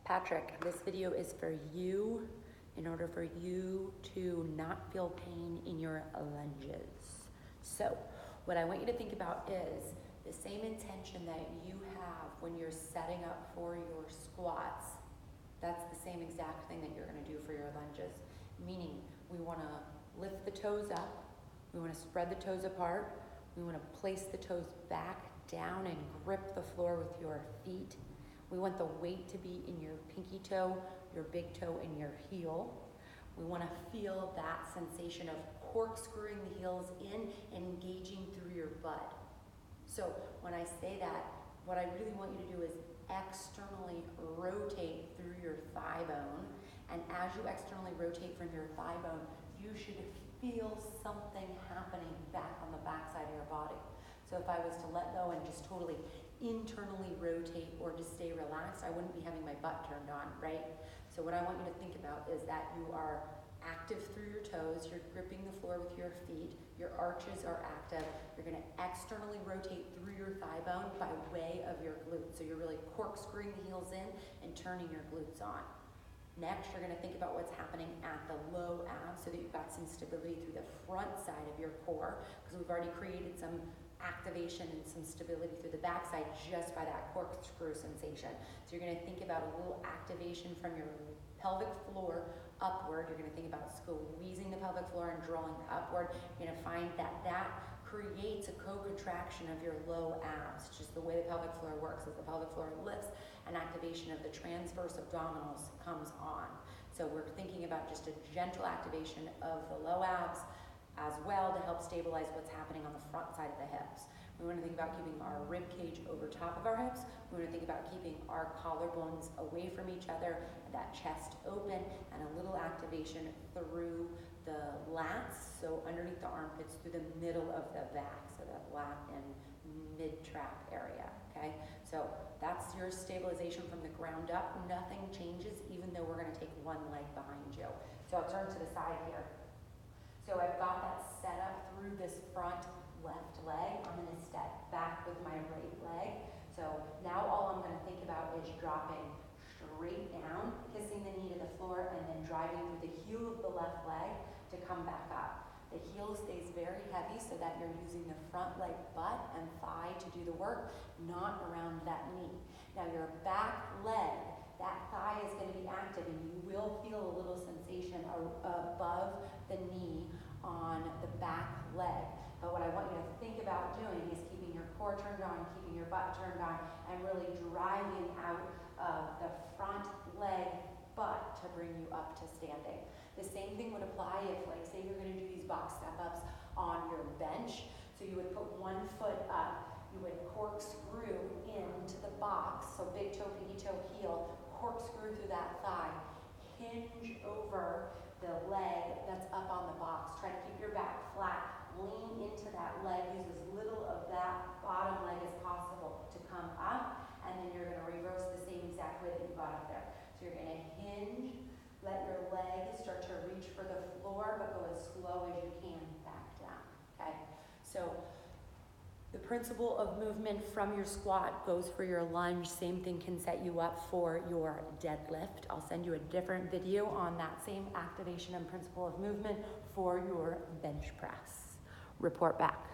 Patrick, this video is for you in order for you to not feel pain in your lunges. So what I want you to think about is the same intention that you have when you're setting up for your squats. That's the same exact thing that you're going to do for your lunges, meaning we want to lift the toes up, we want to spread the toes apart, we want to place the toes back down and grip the floor with your feet. We want the weight to be in your pinky toe, your big toe, and your heel. We want to feel that sensation of corkscrewing the heels in and engaging through your butt. So when I say that, what I really want you to do is externally rotate through your thigh bone. And as you externally rotate from your thigh bone, you should feel something happening back on the backside of your body. So if I was to let go and just totally internally rotate or just stay relaxed, I wouldn't be having my butt turned on, right? So what I want you to think about is that you are active through your toes, you're gripping the floor with your feet, your arches are active, you're gonna externally rotate through your thigh bone by way of your glutes. So you're really corkscrewing the heels in and turning your glutes on. Next, you're gonna think about what's happening at the low abs so that you've got some stability through the front side of your core, because we've already created some activation and some stability through the backside just by that corkscrew sensation. So you're going to think about a little activation from your pelvic floor upward. You're going to think about squeezing the pelvic floor and drawing upward. You're going to find that that creates a co-contraction of your low abs, just the way the pelvic floor works. As the pelvic floor lifts, an activation of the transverse abdominals comes on. So we're thinking about just a gentle activation of the low abs as well to help stabilize what's happening on the front side of the hips. We want to think about keeping our rib cage over top of our hips. We want to think about keeping our collarbones away from each other, that chest open, and a little activation through the lats, so underneath the armpits, through the middle of the back, so that lat and mid-trap area, okay? So that's your stabilization from the ground up. Nothing changes, even though we're going to take one leg behind you. So I'll turn to the side here. So I've got that set up through this front left leg. I'm going to step back with my right leg. So now all I'm going to think about is dropping straight down, kissing the knee to the floor, and then driving through the heel of the left leg to come back up. The heel stays very heavy so that you're using the front leg butt and thigh to do the work, not around that knee. Now your back leg, that thigh is going to be active, and you will feel a little sensation above the knee on the back leg. But what I want you to think about doing is keeping your core turned on, keeping your butt turned on, and really driving out of the front leg butt to bring you up to standing. The same thing would apply if, like, say you're going to do these box step-ups on your bench. So you would put one foot up, you would corkscrew into the box, so big toe, pinky toe, heel, corkscrew through that thigh, hinge over the leg that's up on the box. Try to keep your back flat, lean into that leg, use as little of that bottom leg as possible to come up, and then you're going to reverse the same exact way that you got up there. So you're going to hinge, let your leg start to reach for the floor, but go as slow as you can back down, okay? So the principle of movement from your squat goes for your lunge. Same thing can set you up for your deadlift. I'll send you a different video on that same activation and principle of movement for your bench press. Report back.